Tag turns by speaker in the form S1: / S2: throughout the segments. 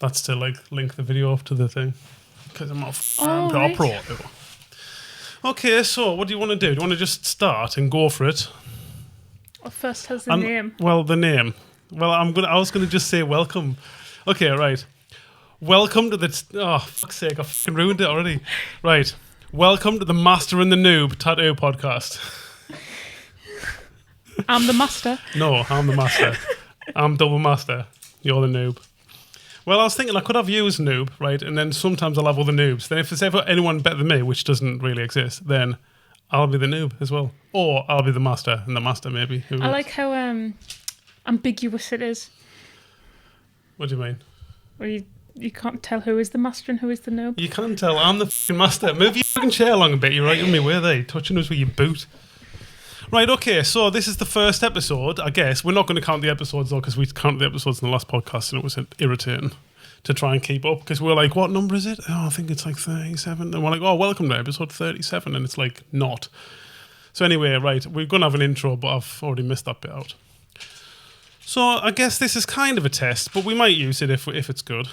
S1: That's to like link the video up to the thing. Because I'm not
S2: right.
S1: pro. Okay, so what do you want to do? Do you want to just start and go for it?
S2: What first has the name?
S1: Well, the name. Well, I was gonna just say welcome. Okay, right. Welcome to the. Oh, fuck's sake! I fucking ruined it already. Right. Welcome to the Master and the Noob Tattoo Podcast.
S2: I'm the master.
S1: No, I'm the master. I'm double master. You're the noob. Well, I was thinking I could have you as noob, right? And then sometimes I'll have other noobs. Then if there's ever anyone better than me, which doesn't really exist, then I'll be the noob as well. Or I'll be the master, and the master maybe. Who
S2: I
S1: knows?
S2: like how ambiguous it is.
S1: What do you mean?
S2: Where you can't tell who is the master and who is the noob.
S1: You can't tell. I'm the fucking master. Move your fucking chair along a bit. You're right on me. Where are they? Touching us with your boot. Right, okay, so this is the first episode, I guess. We're not going to count the episodes, though, because we counted the episodes in the last podcast, and it was irritating to try and keep up, because we're like, what number is it? Oh, I think it's like 37. And we're like, oh, welcome to episode 37, and it's like, not. So anyway, right, we're going to have an intro, but I've already missed that bit out. So I guess this is kind of a test, but we might use it if it's good.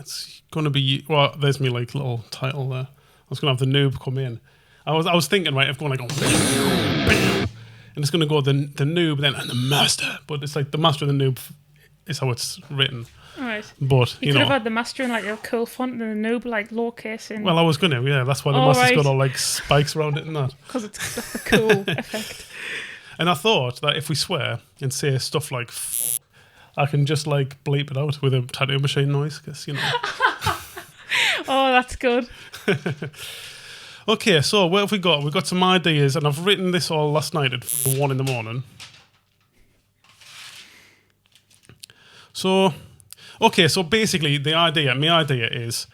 S1: It's going to be, well, there's me like little title there. I was going to have the noob come in. I was thinking, right, of going like, oh, bam, bam, and it's going to go the noob then and the master, but it's like the master and the noob is how it's written.
S2: All right.
S1: But
S2: you could have had the master in like a cool font and the noob like lowercase in.
S1: Well, I was going to, yeah. That's why the master's got all like spikes around it and that.
S2: Because it's got the cool effect.
S1: And I thought that if we swear and say stuff like I can just like bleep it out with a tattoo machine noise, because, you know.
S2: Oh, that's good.
S1: Okay, so what have we got? We've got some ideas, and I've written this all last night at 1 a.m. So, okay, so basically my idea is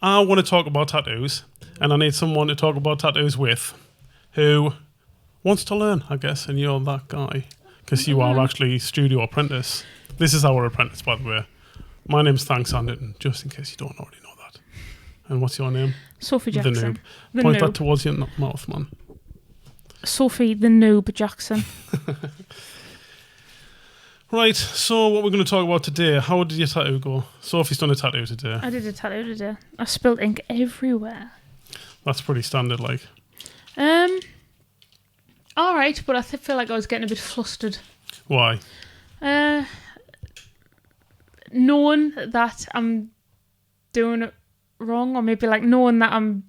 S1: I want to talk about tattoos, and I need someone to talk about tattoos with who wants to learn, I guess, and you're that guy, because you are actually studio apprentice. This is our apprentice, by the way. My name's Thanks Anderton, just in case you don't already know that. And what's your name?
S2: Sophie Jackson.
S1: The noob.
S2: The
S1: Point
S2: noob.
S1: that towards your mouth, man.
S2: Sophie the noob Jackson.
S1: Right, so what we're going to talk about today, how did your tattoo go? Sophie's done a tattoo today.
S2: I did a tattoo today. I spilled ink everywhere.
S1: That's pretty standard, like.
S2: All right, but I feel like I was getting a bit flustered.
S1: Why?
S2: Knowing that I'm doing it wrong, or maybe like knowing that I'm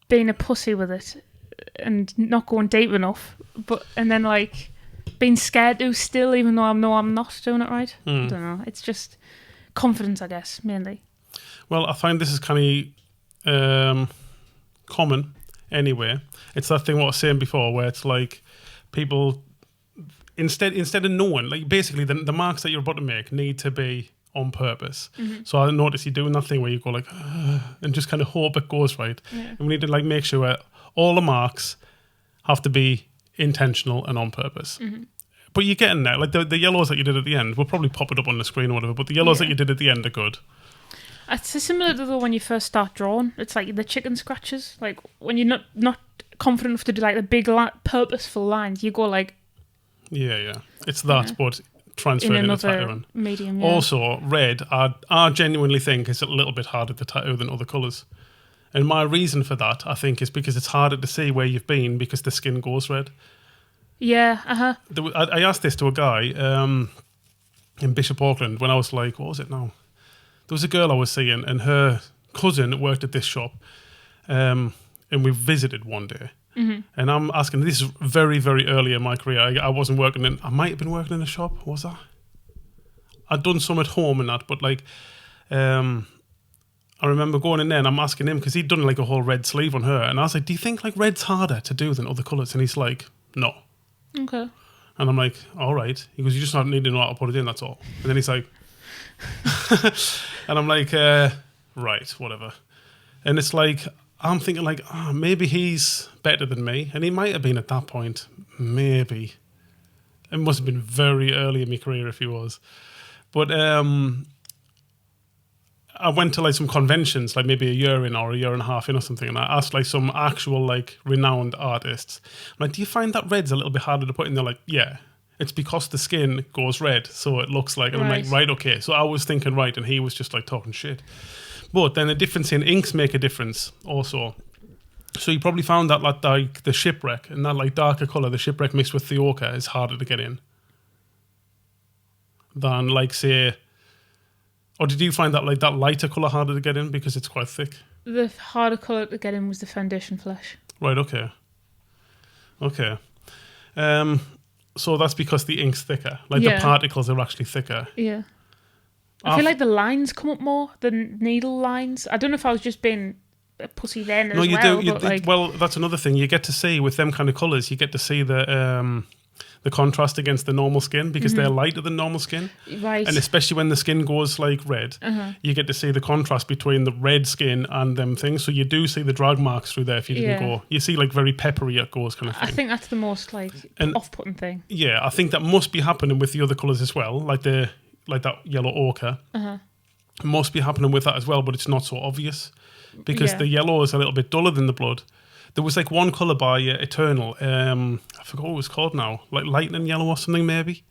S2: being a pussy with it and not going deep enough, and then like being scared to still, even though I know I'm not doing it right. I don't know. It's just confidence, I guess, mainly.
S1: Well, I find this is kind of common anyway. It's that thing what I was saying before, where it's like people instead of knowing, like basically the marks that you're about to make need to be on purpose. Mm-hmm. So I notice you doing that thing where you go like and just kind of hope it goes right. Yeah. And we need to like make sure all the marks have to be intentional and on purpose. Mm-hmm. But you're getting there. Like the yellows that you did at the end, we'll probably pop it up on the screen or whatever, but the yellows that you did at the end are good.
S2: It's similar to when you first start drawing. It's like the chicken scratches. Like when you're not confident enough to do like the big purposeful lines, you go like...
S1: Yeah. It's that, but transferred in into tattooing.
S2: Medium, yeah.
S1: Also, red, I genuinely think is a little bit harder to tattoo than other colours. And my reason for that, I think, is because it's harder to see where you've been because the skin goes red.
S2: Yeah,
S1: I asked this to a guy in Bishop Auckland when I was like, what was it now? There was a girl I was seeing and her cousin worked at this shop and we visited one day. Mm-hmm. And I'm asking, this is very, very early in my career. I wasn't working I might have been working in a shop, was I? I'd done some at home and that, but like, I remember going in there and I'm asking him, because he'd done like a whole red sleeve on her. And I was like, do you think like red's harder to do than other colours? And he's like, no.
S2: Okay.
S1: And I'm like, all right. He goes, you just need to know how to put it in, that's all. And then he's like, and I'm like, right, whatever. And it's like, I'm thinking like, maybe he's better than me. And he might have been at that point. Maybe. It must have been very early in my career if he was. But I went to like some conventions, like maybe a year in or a year and a half in or something, and I asked like some actual like renowned artists, I'm like, do you find that red's a little bit harder to put in? They're like, yeah. It's because the skin goes red, so it looks like, and I'm like, right, okay. So I was thinking, right, and he was just like talking shit. But then the difference in inks make a difference also. So you probably found that like the shipwreck and that like darker colour, the shipwreck mixed with the ochre is harder to get in than like say, or did you find that like that lighter colour harder to get in because it's quite thick?
S2: The harder colour to get in was the foundation flesh.
S1: Right, okay. Okay. So that's because the ink's thicker. Like the particles are actually thicker.
S2: Yeah. I feel like the lines come up more, the needle lines. I don't know if I was just being a pussy then as well. No, you do.
S1: Well, that's another thing. You get to see with them kind of colours, you get to see the contrast against the normal skin because they're lighter than normal skin.
S2: Right.
S1: And especially when the skin goes like red, you get to see the contrast between the red skin and them things. So you do see the drag marks through there if you didn't go. You see like very peppery it goes kind of thing.
S2: I think that's the most like off-putting thing.
S1: Yeah, I think that must be happening with the other colours as well, like that yellow ochre. Must be happening with that as well, but it's not so obvious because the yellow is a little bit duller than the blood. There was like one colour by Eternal, I forgot what it was called now, like lightning yellow or something maybe.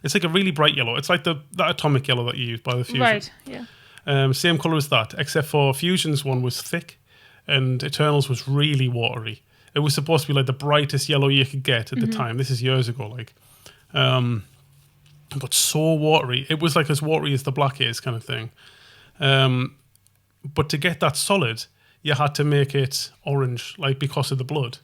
S1: It's like a really bright yellow. It's like that atomic yellow that you use by the Fusion.
S2: Right, yeah.
S1: Same colour as that, except for Fusion's one was thick and Eternal's was really watery. It was supposed to be like the brightest yellow you could get at the time. This is years ago, like. But so watery. It was like as watery as the black is kind of thing. But to get that solid, you had to make it orange, like because of the blood.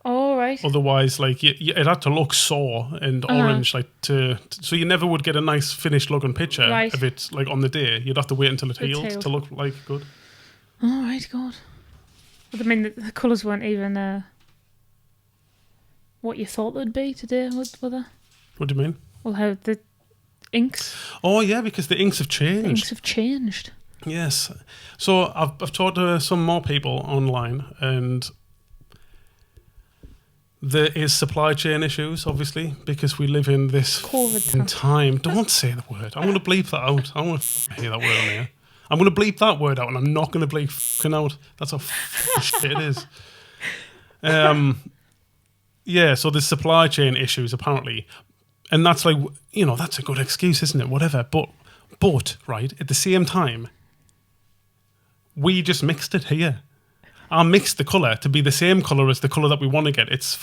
S2: Oh, right.
S1: Otherwise, like it had to look sore and orange, like so you never would get a nice finished looking picture of it like on the day. You'd have to wait until it healed to look like good.
S2: Oh, right, God. But I mean, the colours weren't even what you thought they'd be today, were they?
S1: What do you mean?
S2: Well, how the inks.
S1: Oh yeah, because the inks have changed.
S2: The inks have changed. Yes.
S1: So I've talked to some more people online, and there is supply chain issues, obviously, because we live in this
S2: COVID
S1: time. Don't say the word. I'm going to bleep that out. I don't want to hear that word on here. I'm going to bleep that word out, and I'm not going to bleep f***ing out. That's how shit it is. Yeah, so there's supply chain issues, apparently. And that's like, that's a good excuse, isn't it? Whatever. But right, at the same time, we just mixed it here. I mixed the colour to be the same colour as the colour that we want to get. It's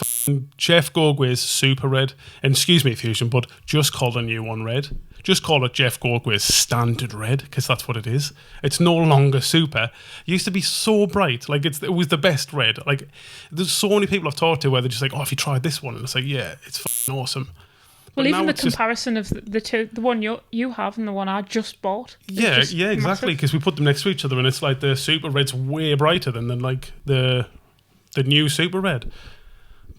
S1: Jeff Gogwe's Super Red. And excuse me, Fusion, but just call the new one red. Just call it Jeff Gogwe's Standard Red, because that's what it is. It's no longer super. It used to be so bright. Like, it was the best red. Like, there's so many people I've talked to where they're just like, oh, have you tried this one? And it's like, yeah, it's awesome.
S2: Well, even the comparison of the two, the one you have and the one I just bought.
S1: Yeah, exactly. Because we put them next to each other, and it's like the Super Red's way brighter than like the new Super Red.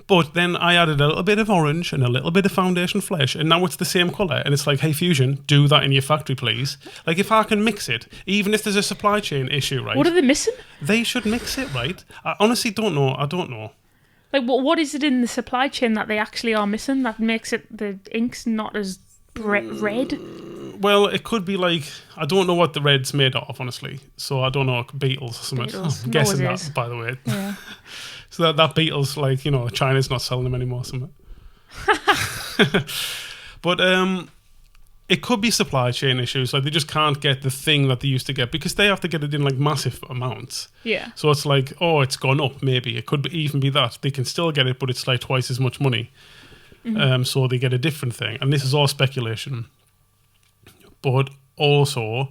S1: But then I added a little bit of orange and a little bit of foundation flesh, and now it's the same colour. And it's like, hey, Fusion, do that in your factory, please. Like, if I can mix it, even if there's a supply chain issue, right?
S2: What are they missing?
S1: They should mix it, right? I honestly don't know. I don't know.
S2: Like, what is it in the supply chain that they actually are missing that makes it the inks not as red?
S1: Well, it could be like, I don't know what the red's made of, honestly. So I don't know, Beetles or something.
S2: Beetles.
S1: I'm guessing that, by the way.
S2: Yeah.
S1: So that Beetles, like, China's not selling them anymore or something. But it could be supply chain issues. Like, they just can't get the thing that they used to get because they have to get it in like massive amounts.
S2: Yeah.
S1: So it's like, oh, it's gone up. Maybe it could even be that they can still get it, but it's like twice as much money. Mm-hmm. So they get a different thing, and this is all speculation. But also,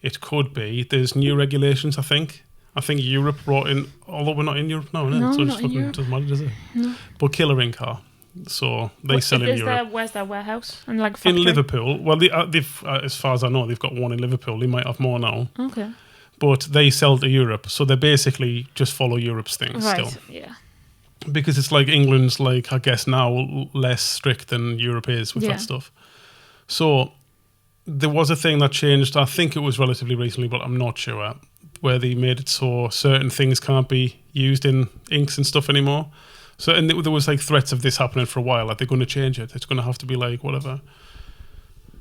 S1: it could be there's new regulations. I think Europe brought in, although we're not in Europe now,
S2: no,
S1: so
S2: not in Europe.
S1: Doesn't matter, does it?
S2: No.
S1: But Killer Ink are. So they sell in Europe.
S2: Where's their warehouse? And like factory?
S1: In Liverpool. Well, they've as far as I know, they've got one in Liverpool. They might have more now.
S2: Okay.
S1: But they sell to Europe, so they basically just follow Europe's things still.
S2: Yeah.
S1: Because it's like England's, like, I guess now less strict than Europe is with that stuff. So there was a thing that changed. I think it was relatively recently, but I'm not sure, where they made it so certain things can't be used in inks and stuff anymore. So, and there was like threats of this happening for a while. Like, they're going to change it. It's going to have to be like whatever.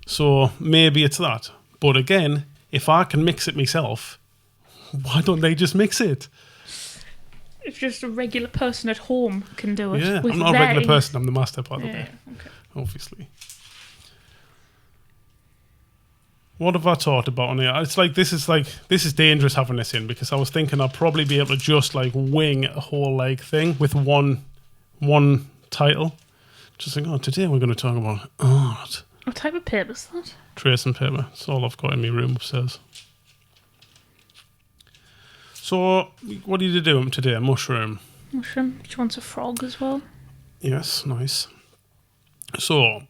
S1: So maybe it's that. But again, if I can mix it myself, why don't they just mix it?
S2: If just a regular person at home can do it.
S1: Yeah, I'm not a regular person. I'm the master, by the way.
S2: Okay.
S1: obviously. What have I talked about on here? It's like this is dangerous having this in, because I was thinking I'd probably be able to just like wing a whole like thing with one title. Just like, today we're going to talk about art.
S2: What type of paper is that?
S1: Tracing paper. It's all I've got in my room upstairs. So, what did you do today? A mushroom.
S2: Mushroom. Do you want a frog as well?
S1: Yes, nice. So,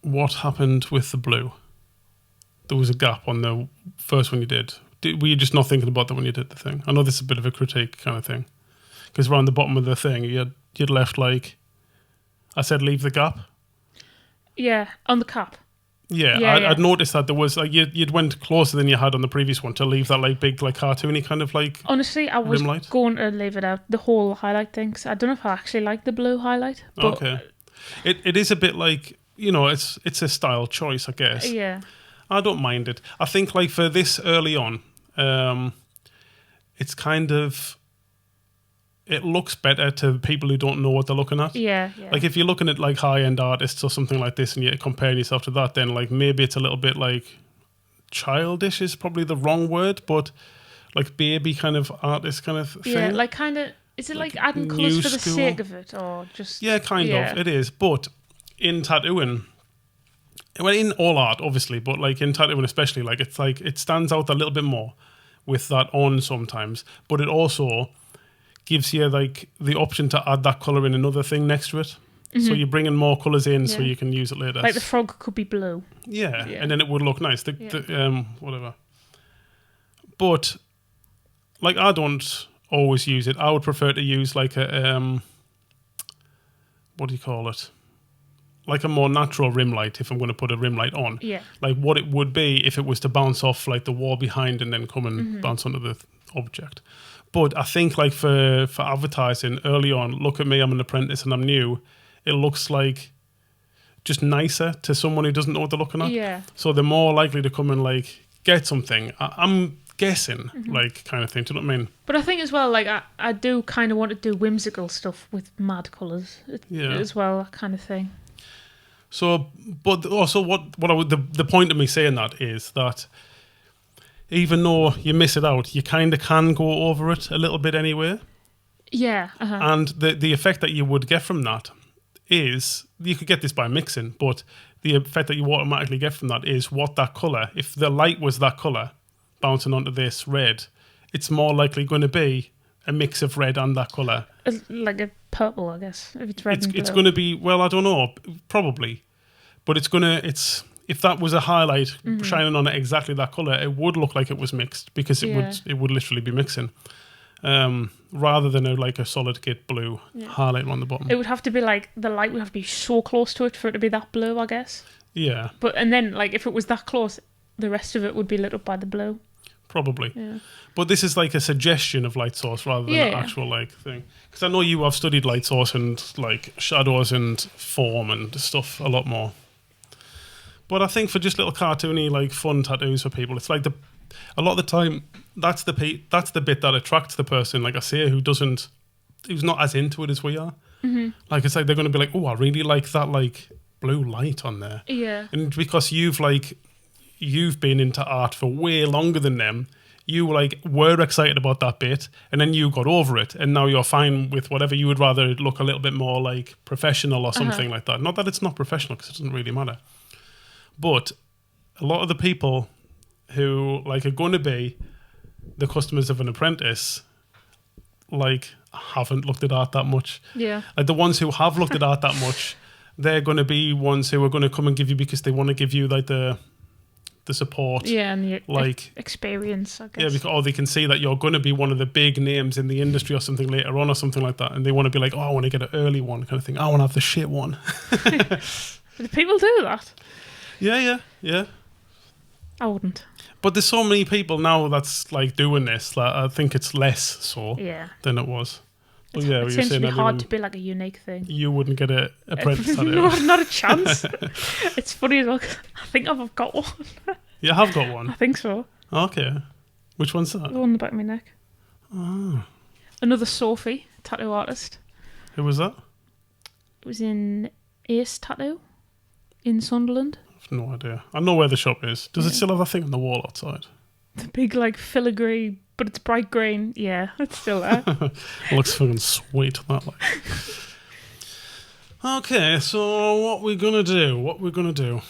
S1: what happened with the blue? There was a gap on the first one you did. Were you just not thinking about that when you did the thing? I know this is a bit of a critique kind of thing. Because around the bottom of the thing, you'd left like... I said leave the gap.
S2: Yeah, on the cap.
S1: Yeah, I'd noticed that there was like you'd went closer than you had on the previous one to leave that like big like cartoony kind of like.
S2: Honestly, I was going to leave it out, the whole highlight thing. Cause I don't know if I actually like the blue highlight. But
S1: okay, it is a bit like, you know, it's a style choice, I guess.
S2: Yeah,
S1: I don't mind it. I think like for this early on, it's kind of. It looks better to people who don't know what they're looking at.
S2: Yeah.
S1: Like if you're looking at like high-end artists or something like this and you're comparing yourself to that, then like maybe it's a little bit like childish is probably the wrong word, but like baby kind of artist kind of thing.
S2: Yeah, like kind of, is it like adding colours for the sake of it or just...
S1: Yeah, kind of, it is. But in tattooing, well, in all art obviously, but like in tattooing especially, like it's like it stands out a little bit more with that on sometimes, but it also... gives you like the option to add that colour in another thing next to it. Mm-hmm. So you're bringing more colours in so you can use it later.
S2: Like the frog could be blue.
S1: Yeah, and then it would look nice. Whatever. But like I don't always use it. I would prefer to use like a what do you call it? Like a more natural rim light if I'm going to put a rim light on.
S2: Yeah.
S1: Like what it would be if it was to bounce off like the wall behind and then come and bounce onto the object. But I think like for advertising early on, look at me, I'm an apprentice and I'm new, it looks like just nicer to someone who doesn't know what they're looking at.
S2: Yeah.
S1: So they're more likely to come and like get something. I'm guessing, like kind of thing. Do you know what I mean?
S2: But I think as well, like I do kind of want to do whimsical stuff with mad colours as well, that kind of thing.
S1: So, but also the point of me saying that is that even though you miss it out, you kind of can go over it a little bit anyway.
S2: Yeah. Uh-huh.
S1: And the effect that you would get from that is, you could get this by mixing, but the effect that you automatically get from that is what that colour, if the light was that colour bouncing onto this red, it's more likely going to be a mix of red and that colour.
S2: Like a purple, I guess, if it's red and blue.
S1: It's going to be, well, I don't know, probably. But if that was a highlight shining on it exactly that colour, it would look like it was mixed because it would literally be mixing. Rather than a solid kit blue highlight on the bottom.
S2: It would have to be like, the light would have to be so close to it for it to be that blue, I guess.
S1: Yeah.
S2: And then like if it was that close, the rest of it would be lit up by the blue.
S1: Probably.
S2: Yeah.
S1: But this is like a suggestion of light source rather than an actual like thing. Because I know you have studied light source and like shadows and form and stuff a lot more. But I think for just little cartoony, like fun tattoos for people, it's like a lot of the time that's the bit that attracts the person, like I say, who's not as into it as we are. Mm-hmm. Like it's like they're going to be like, oh, I really like that like blue light on there.
S2: Yeah.
S1: And because you've been into art for way longer than them, you like were excited about that bit, and then you got over it, and now you're fine with whatever. You would rather look a little bit more like professional or something like that. Not that it's not professional, because it doesn't really matter. But a lot of the people who like are going to be the customers of an apprentice, like haven't looked at art that much.
S2: Yeah.
S1: Like the ones who have looked at art that much, they're going to be ones who are going to come and give you because they want to give you like the support.
S2: Yeah, and the
S1: like
S2: experience, I guess.
S1: Yeah, because they can see that you're going to be one of the big names in the industry or something later on or something like that, and they want to be like, oh, I want to get an early one kind of thing. I want to have the shit one.
S2: Do people do that?
S1: Yeah.
S2: I wouldn't.
S1: But there's so many people now that's like doing this that I think it's less so than it was. But
S2: it seems to be hard to be like a unique thing.
S1: You wouldn't get an apprentice tattoo.
S2: No, not a chance. It's funny as well, 'cause I think I've got one.
S1: You have got one?
S2: I think so.
S1: Okay. Which one's that?
S2: The one on the back of my neck.
S1: Oh.
S2: Another Sophie tattoo artist.
S1: Who was that?
S2: It was in Ace Tattoo in Sunderland.
S1: I've no idea. I know where the shop is. Does it still have a thing on the wall outside?
S2: The big like filigree, but it's bright green. Yeah, it's still there.
S1: It looks fucking sweet, that like. Okay, so what we're gonna do?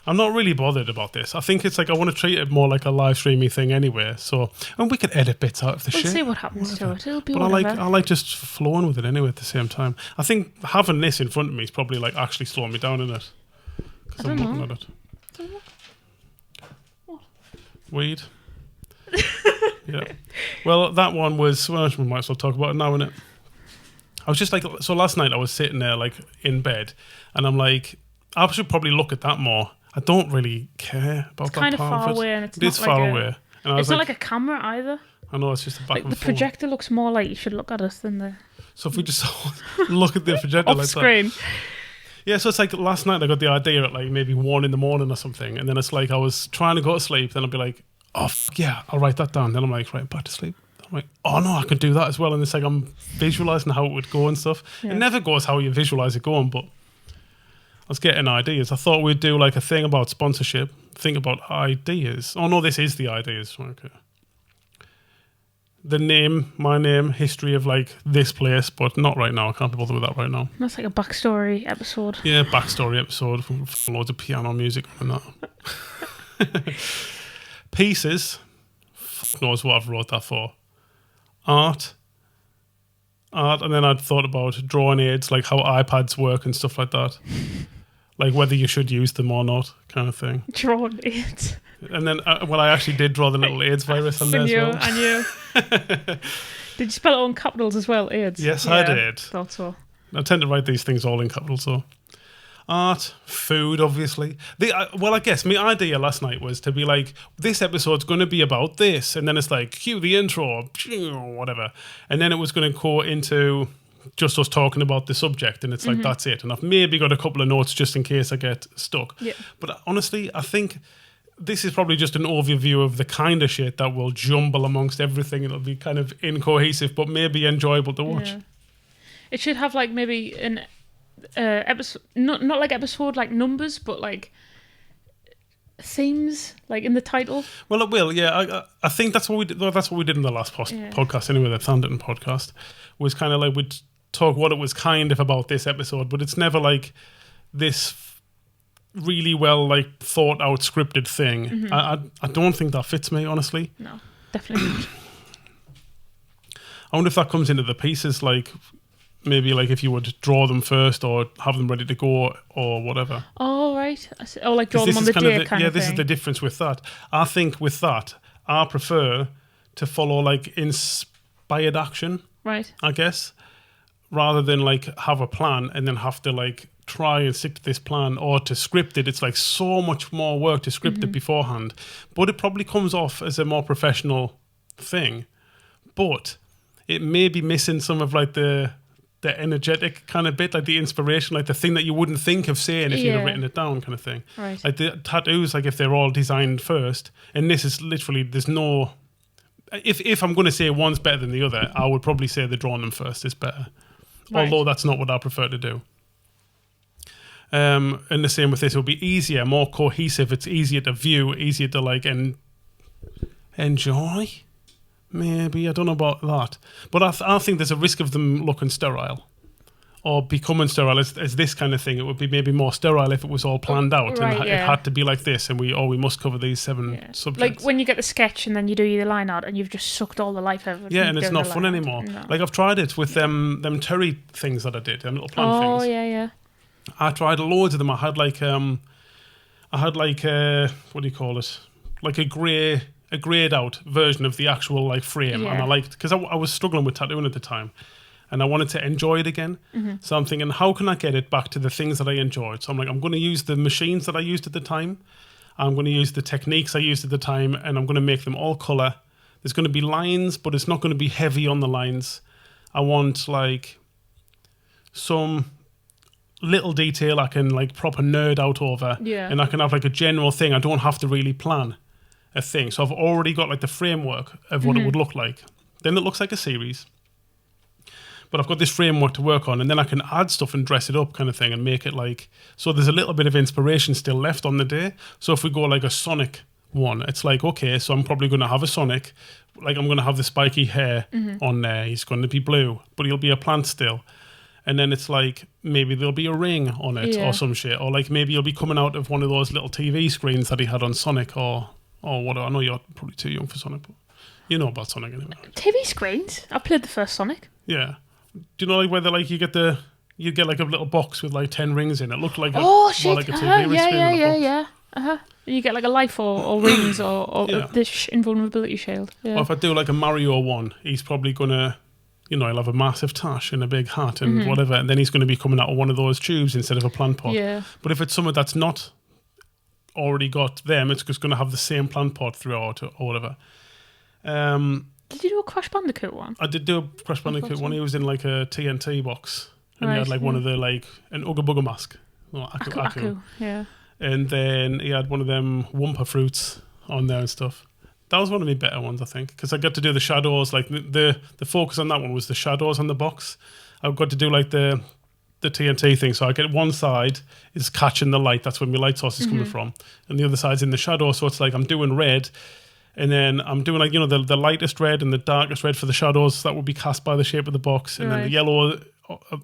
S1: I'm not really bothered about this. I think it's like I want to treat it more like a live streamy thing anyway. So, and we could edit bits out of the shit.
S2: We'll see what happens to it. It'll be
S1: but
S2: whatever.
S1: I like just flowing with it anyway at the same time. I think having this in front of me is probably like actually slowing me down in it. Because I'm looking at it.
S2: What?
S1: Weed. Yeah. Well, that one was. Well, we might as well talk about it now, innit? I was just like, so last night I was sitting there like in bed, and I'm like, I should probably look at that more. I don't really care about that part of it.
S2: It's kind of far away, and
S1: it is far away. And
S2: it's not like a camera either.
S1: I know, it's just a back
S2: like
S1: and
S2: the
S1: forth.
S2: projector looks more like you should look at us than the
S1: So if we just look at the projector
S2: off
S1: like
S2: screen.
S1: that. Yeah, so it's like last night I got the idea at like maybe 1 a.m. or something, and then it's like I was trying to go to sleep, then I'd be like, oh yeah, I'll write that down. Then I'm like, right, back to sleep. I'm like, oh no, I can do that as well. And it's like I'm visualizing how it would go and stuff.
S2: Yeah.
S1: It never goes how you visualize it going, but I was getting ideas. I thought we'd do like a thing about sponsorship, think about ideas. Oh no, this is the ideas. Okay. The name, my name, history of like this place, but not right now. I can't be bothered with that right now.
S2: That's like a backstory episode.
S1: Yeah, backstory episode. Loads of piano music and that. Pieces. Fuck knows what I've wrote that for. Art, and then I'd thought about drawing aids, like how iPads work and stuff like that. Like whether you should use them or not, kind of thing.
S2: Drawn it.
S1: And then, I actually did draw the little AIDS virus on there as well.
S2: I knew. Did you spell it all in capitals as well, AIDS?
S1: Yes, I did.
S2: Thought so.
S1: I tend to write these things all in capitals, so. Art, food, obviously. I guess my idea last night was to be like, this episode's going to be about this, and then it's like, cue the intro, whatever. And then it was going to go into just us talking about the subject, and it's like, that's it. And I've maybe got a couple of notes just in case I get stuck.
S2: Yeah.
S1: But honestly, I think this is probably just an overview of the kind of shit that will jumble amongst everything. It'll be kind of incohesive, but maybe enjoyable to watch.
S2: Yeah. It should have like maybe an episode, not like episode like numbers, but like themes, like in the title.
S1: Well, it will. Yeah, I think that's what we did. Well, that's what we did in the last podcast anyway. The Thunderton podcast was kind of like we'd talk what it was kind of about this episode, but it's never like this really well like thought out scripted thing. I don't think that fits me, honestly.
S2: No, definitely not.
S1: I wonder if that comes into the pieces, like maybe like if you would draw them first or have them ready to go or whatever.
S2: Oh, right. Oh, like draw them on the day kind of thing.
S1: Yeah, this is the difference with that. I think with that, I prefer to follow like inspired action,
S2: right?
S1: I guess, rather than like have a plan and then have to like try and stick to this plan, or to script it. It's like so much more work to script it beforehand, but it probably comes off as a more professional thing, but it may be missing some of like the energetic kind of bit, like the inspiration, like the thing that you wouldn't think of saying if you'd have written it down, kind of thing.
S2: Right.
S1: Like the tattoos, like if they're all designed first, and this is literally, there's no, if I'm going to say one's better than the other, I would probably say the drawing them first is better. Right. Although that's not what I prefer to do. And the same with this, it'll be easier, more cohesive. It's easier to view, easier to like enjoy. Maybe, I don't know about that. But I think there's a risk of them looking sterile or becoming sterile as this kind of thing. It would be maybe more sterile if it was all planned out and it had to be like this, and we must cover these 7 subjects.
S2: Like when you get the sketch and then you do your line art and you've just sucked all the life out of it.
S1: Yeah, and it's not fun anymore. No. Like I've tried it with them Terry things that I did, them little plant things.
S2: Oh, yeah.
S1: I tried loads of them. I had like what do you call it? Like a grayed out version of the actual like frame, and I liked, because I was struggling with tattooing at the time and I wanted to enjoy it again. So I'm thinking, how can I get it back to the things that I enjoyed? So I'm like, I'm going to use the machines that I used at the time, I'm going to use the techniques I used at the time, and I'm going to make them all colour. There's going to be lines, but it's not going to be heavy on the lines. I want like some little detail I can like proper nerd out over, and I can have like a general thing. I don't have to really plan a thing. So I've already got like the framework of what it would look like. Then it looks like a series. but I've got this framework to work on, and then I can add stuff and dress it up kind of thing and make it like, so there's a little bit of inspiration still left on the day. So if we go like a Sonic one, it's like, okay, so I'm probably going to have a Sonic, like I'm going to have the spiky hair on there. He's going to be blue, but he'll be a plant still. And then it's like, maybe there'll be a ring on it or some shit. Or like maybe he'll be coming out of one of those little TV screens that he had on Sonic or whatever. I know you're probably too young for Sonic, but you know about Sonic anyway.
S2: TV screens? I played the first Sonic.
S1: Yeah. Do you know like whether like you get like a little box with like 10 rings in it? Looked like like a TV screen.
S2: Yeah. And you get like a life or rings or this invulnerability shield. Yeah.
S1: Or if I do like a Mario one, he's probably gonna, he'll have a massive tash and a big hat and whatever, and then he's going to be coming out of one of those tubes instead of a plant pot.
S2: Yeah.
S1: But if it's someone that's not already got them, it's just going to have the same plant pot throughout or whatever.
S2: Did you do a Crash Bandicoot one?
S1: I did do a Crash Bandicoot one. He was in like a TNT box, and he had like one of the like an Ooga Booga mask.
S2: Aku. Yeah.
S1: And then he had one of them Wumpa fruits on there and stuff. That was one of my better ones, I think, because I got to do the shadows. Like the focus on that one was the shadows on the box. I got to do like the TNT thing. So I get one side is catching the light. That's where my light source is coming from, and the other side's in the shadow. So it's like I'm doing red, and then I'm doing like the lightest red and the darkest red for the shadows that would be cast by the shape of the box, and then the yellow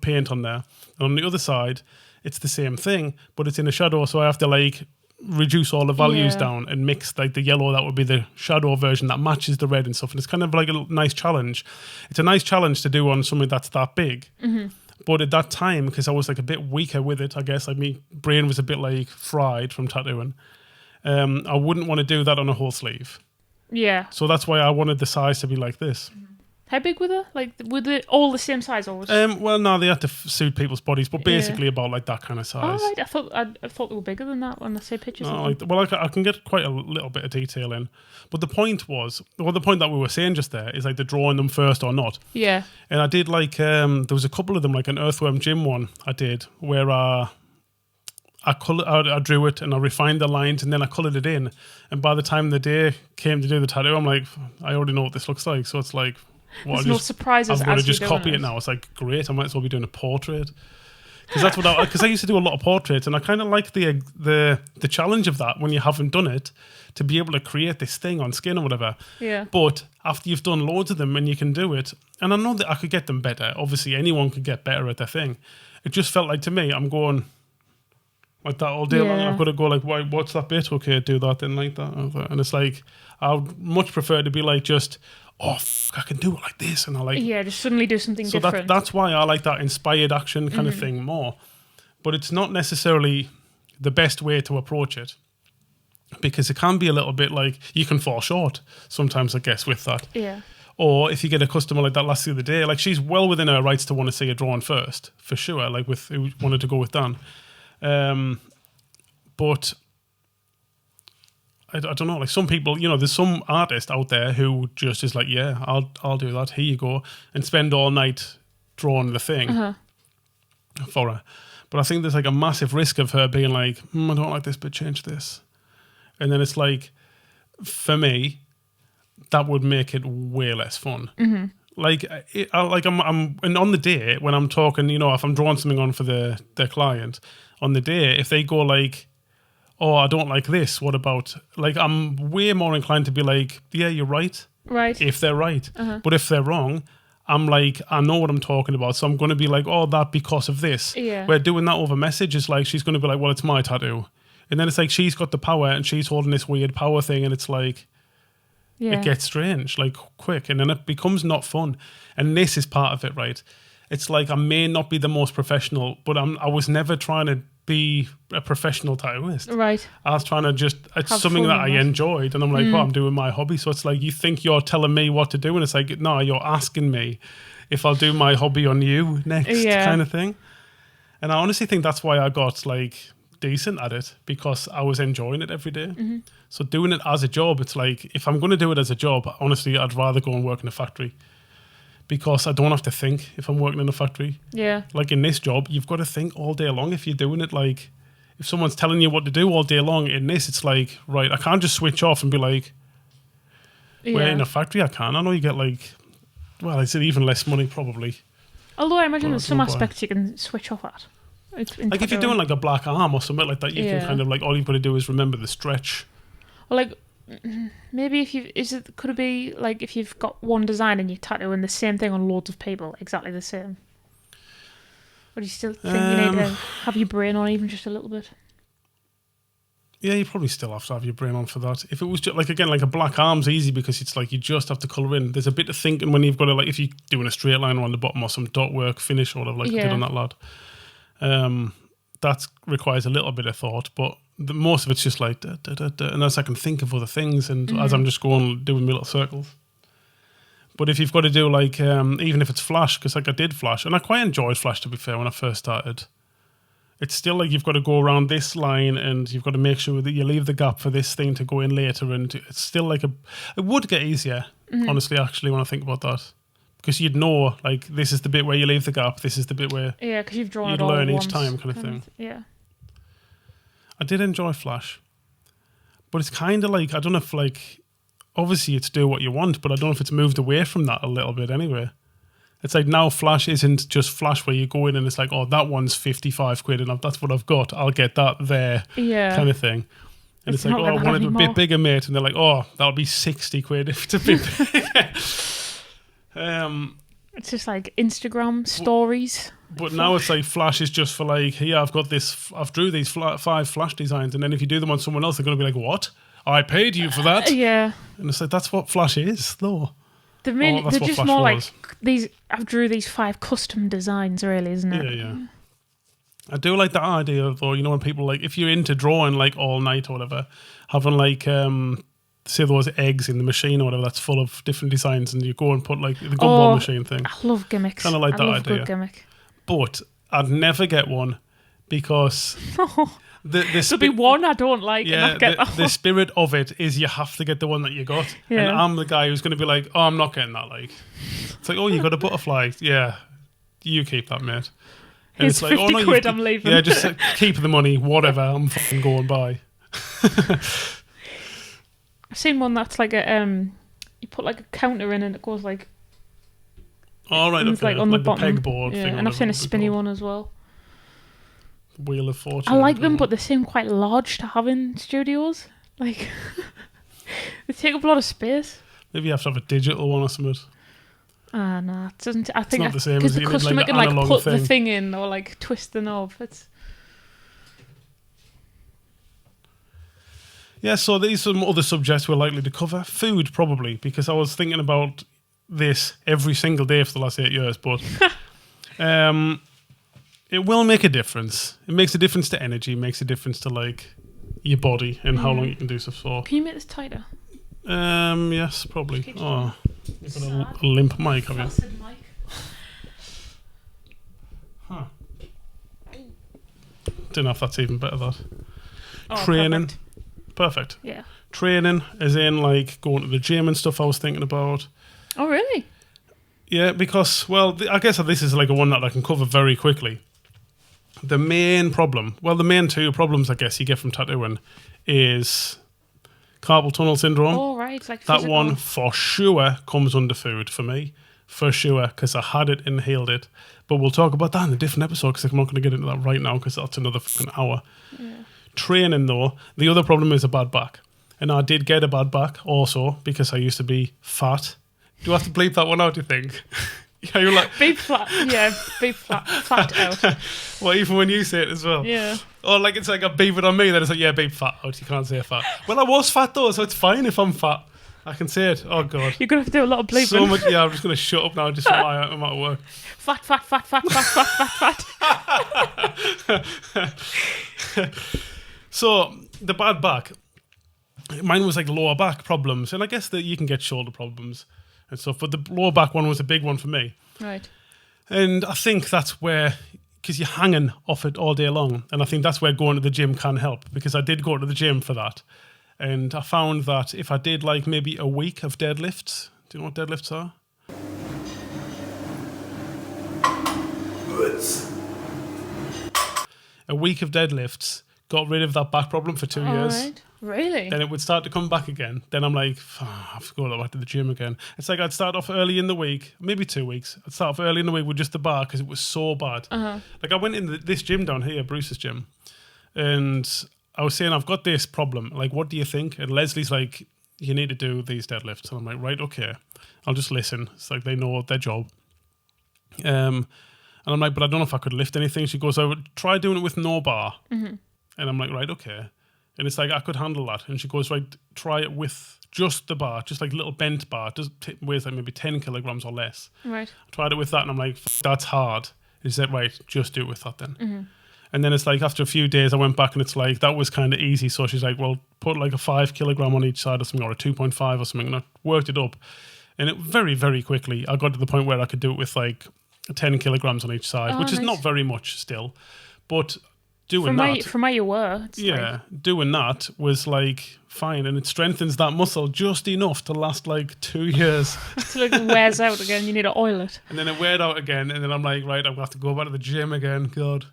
S1: paint on there. And on the other side, it's the same thing, but it's in a shadow. So I have to like reduce all the values down and mix like the yellow that would be the shadow version that matches the red and stuff, and it's kind of like a nice challenge. It's a nice challenge to do on something that's that big, but at that time, because I was like a bit weaker with it, I guess, like my brain was a bit like fried from tattooing, I wouldn't want to do that on a whole sleeve. So that's why I wanted the size to be like this.
S2: How big were they? Like, were they all the same size? Or was
S1: well, no, they had to suit people's bodies, but basically about like that kind of size.
S2: Oh, right. I thought they were bigger than that when I say pictures.
S1: No, I can get quite a little bit of detail in, but the point that we were saying just there is like the drawing them first or not.
S2: Yeah.
S1: And I did like there was a couple of them, like an Earthworm Jim one I did where I drew it and I refined the lines and then I coloured it in. And by the time the day came to do the tattoo, I'm like, I already know what this looks like. So it's like,
S2: there's no surprises.
S1: I'm going to just copy it now. It's like, great, I might as well be doing a portrait. Because that's what because I used to do a lot of portraits, and I kind of like the challenge of that when you haven't done it, to be able to create this thing on skin or whatever.
S2: Yeah.
S1: But after you've done loads of them and you can do it, and I know that I could get them better. Obviously, anyone could get better at their thing. It just felt like to me, I'm going like that all day long. I've got to go like, what's that bit? Okay, do that then like that. And it's like, I would much prefer to be like just, I can do it like this, and I like
S2: just suddenly do something different.
S1: That's why I like that inspired action kind of thing more. But it's not necessarily the best way to approach it, because it can be a little bit like you can fall short sometimes, I guess, with that.
S2: Yeah.
S1: Or if you get a customer like that last the other day, like she's well within her rights to want to see a drawing first, for sure. Like with who wanted to go with Dan, but. I don't know, like some people, there's some artist out there who just is like, yeah, I'll do that. Here you go, and spend all night drawing the thing for her. But I think there's like a massive risk of her being like, I don't like this, but change this, and then it's like, for me, that would make it way less fun. Like, I'm and on the day when I'm talking, if I'm drawing something on for the client, on the day, if they go like, oh, I don't like this, what about, like, I'm way more inclined to be like, yeah, you're right.
S2: Right.
S1: If they're right. But if they're wrong, I'm like, I know what I'm talking about. So I'm going to be like, oh, that because of this.
S2: Yeah.
S1: Where doing that over message is like, she's going to be like, well, it's my tattoo. And then it's like, she's got the power and she's holding this weird power thing. And it's like, it gets strange, like quick. And then it becomes not fun. And this is part of it, right? It's like, I may not be the most professional, but I was never trying to be a professional tattooist.
S2: Right.
S1: I was trying to just, it's
S2: Have
S1: something
S2: fun
S1: that I
S2: with it.
S1: enjoyed, and I'm like, well, I'm doing my hobby. So it's like, you think you're telling me what to do, and it's like, no, you're asking me if I'll do my hobby on you next, kind of thing. And I honestly think that's why I got like decent at it, because I was enjoying it every day. So doing it as a job, it's like, if I'm going to do it as a job, honestly, I'd rather go and work in a factory, because I don't have to think if I'm working in a factory.
S2: Yeah.
S1: Like in this job, you've got to think all day long if you're doing it. Like, if someone's telling you what to do all day long, in this, it's like, right, I can't just switch off and be like, where in a factory I can. I know you get like, well, it's even less money probably.
S2: Although I imagine
S1: Well,
S2: there's some
S1: no boy.
S2: aspects you can switch off at.
S1: Like if you're doing like a black arm or something like that, you can kind of like all you've got to do is remember the stretch.
S2: Or like maybe if you could it be like if you've got one design and you're tattooing the same thing on loads of people, exactly the same. Or do you still think you need to have your brain on even just a little bit?
S1: Yeah, you probably still have to have your brain on for that. If it was just like again like a black arm's easy because it's like you just have to colour in. There's a bit of thinking when you've got to like if you're doing a straight line on the bottom or some dot work finish or whatever like I did on that lad. That requires a little bit of thought, but most of it's just like and as I can think of other things and as I'm just going doing my little circles. But if you've got to do like even if it's flash, because like I did flash and I quite enjoyed flash to be fair when I first started. It's still like you've got to go around this line and you've got to make sure that you leave the gap for this thing to go in later, and it's still like it would get easier honestly actually when I think about that. Because you'd know, like, this is the bit where you leave the gap, this is the bit where
S2: because you've drawn
S1: you'd
S2: it all
S1: learn
S2: once,
S1: each time kind of thing.
S2: Yeah.
S1: I did enjoy Flash. But it's kind of like, I don't know if, like, obviously it's do what you want, but I don't know if it's moved away from that a little bit anyway. It's like now Flash isn't just Flash where you go in and it's like, oh, that one's 55 quid and that's what I've got. I'll get that there kind of thing. And it's like, oh, I want it a bit bigger, mate. And they're like, oh, that'll be 60 quid if it's a bit bigger.
S2: It's just like Instagram stories.
S1: But now it's like Flash is just for like, yeah, I've drew these 5 Flash designs, and then if you do them on someone else, they're going to be like, what? I paid you for that?
S2: Yeah.
S1: And it's like, that's what Flash is, though.
S2: They're just Flash more was. Like these. I drew these 5 custom designs, really, isn't it?
S1: Yeah. I do like that idea, though. You know, when people like, if you're into drawing like all night or whatever, having like say those eggs in the machine or whatever that's full of different designs, and you go and put like the gumball machine thing.
S2: I love gimmicks.
S1: Kind of like that idea.
S2: Good gimmick.
S1: But I'd never get one because
S2: there'll be one I don't like.
S1: Yeah,
S2: and get
S1: the spirit of it is you have to get the one that you got. Yeah. And I'm the guy who's going to be like, oh, I'm not getting that. Like, it's like, oh, you got a butterfly. Yeah, you keep that, mate. And
S2: it's like, 50 quid, I'm leaving.
S1: Yeah, just keep the money, whatever. I'm fucking going by.
S2: I've seen one that's like a you put like a counter in and it goes like.
S1: All right, okay.
S2: Like on the bottom.
S1: Pegboard thing.
S2: And I've seen a spinny one as well.
S1: Wheel of Fortune.
S2: I like them, but they seem quite large to have in studios. Like they take up a lot of space.
S1: Maybe you have to have a digital one or something.
S2: No, it doesn't. I think
S1: it's not the same
S2: because
S1: as
S2: the customer
S1: like
S2: can like put the thing in or like twist the knob. It's.
S1: Yeah, so these are some other subjects we're likely to cover. Food, probably, because I was thinking about this every single day for the last 8 years, but it will make a difference. It makes a difference to energy, it makes a difference to like your body and how long you can do stuff for.
S2: Can you make this tighter?
S1: Yes, probably. Oh, you've got a limp mic, have you? Huh. Don't know if that's even better, that. Training. Perfect.
S2: Yeah.
S1: Training, as in like going to the gym and stuff I was thinking about.
S2: Oh, really?
S1: Yeah, because, well, I guess this is like a one that I can cover very quickly. The main problem, well, the main 2 problems I guess you get from tattooing is carpal tunnel syndrome.
S2: Oh, right. Like
S1: that one for sure comes under food for me. For sure, because I had it and healed it. But we'll talk about that in a different episode because I'm not going to get into that right now because that's another fucking hour.
S2: Yeah.
S1: Training, though, the other problem is a bad back. And I did get a bad back also because I used to be fat. Do I have to bleep that one out, do you think? Yeah, you're like...
S2: Beep flat. Yeah, beep flat. Fat out.
S1: Well, even when you say it as well.
S2: Yeah.
S1: Or like it's like a beep it on me, then it's like, yeah, beep fat out. You can't say fat. Well, I was fat though, so it's fine if I'm fat. I can say it. Oh, God.
S2: You're going to have to do a lot of bleeping.
S1: So much, yeah, I'm just going to shut up now just for my amount of work.
S2: Fat.
S1: So, the bad back, mine was like lower back problems. And I guess that you can get shoulder problems and stuff. But the lower back one was a big one for me.
S2: Right.
S1: And I think that's where, because you're hanging off it all day long. And I think that's where going to the gym can help. Because I did go to the gym for that. And I found that if I did like maybe a week of deadlifts, do you know what deadlifts are? A week of deadlifts got rid of that back problem for 2 years.
S2: Really?
S1: then it would start to come back again. Then I'm like, I have to go back to the gym again. It's like I'd start off early in the week, maybe 2 weeks. I'd start off early in the week with just the bar because it was so bad. Like I went in this gym down here, Bruce's gym, and I was saying, I've got this problem. Like, what do you think? And Leslie's like, you need to do these deadlifts. And I'm like, right, okay. I'll just listen. It's like they know their job. And I'm like, but I don't know if I could lift anything. She goes, I would try doing it with no bar. And I'm like, right, okay. And it's like, I could handle that. And she goes, right, try it with just the bar, just like little bent bar. Just weighs like maybe 10 kilograms or less.
S2: Right.
S1: I tried it with that and I'm like, that's hard. And she said, right, just do it with that then. And then it's like, after a few days, I went back and it's like, that was kind of easy. So she's like, well, put like a 5 kilogram on each side or something, or a 2.5 or something. And I worked it up. And it very, very quickly, I got to the point where I could do it with like 10 kilograms on each side, which is not very much still. But doing
S2: from where you were.
S1: Doing that was like fine. And it strengthens that muscle just enough to last like 2 years.
S2: Until it wears out again, you need to oil it.
S1: And then it weared out again. And then I'm like, right, I'm going to have to go back to the gym again. God.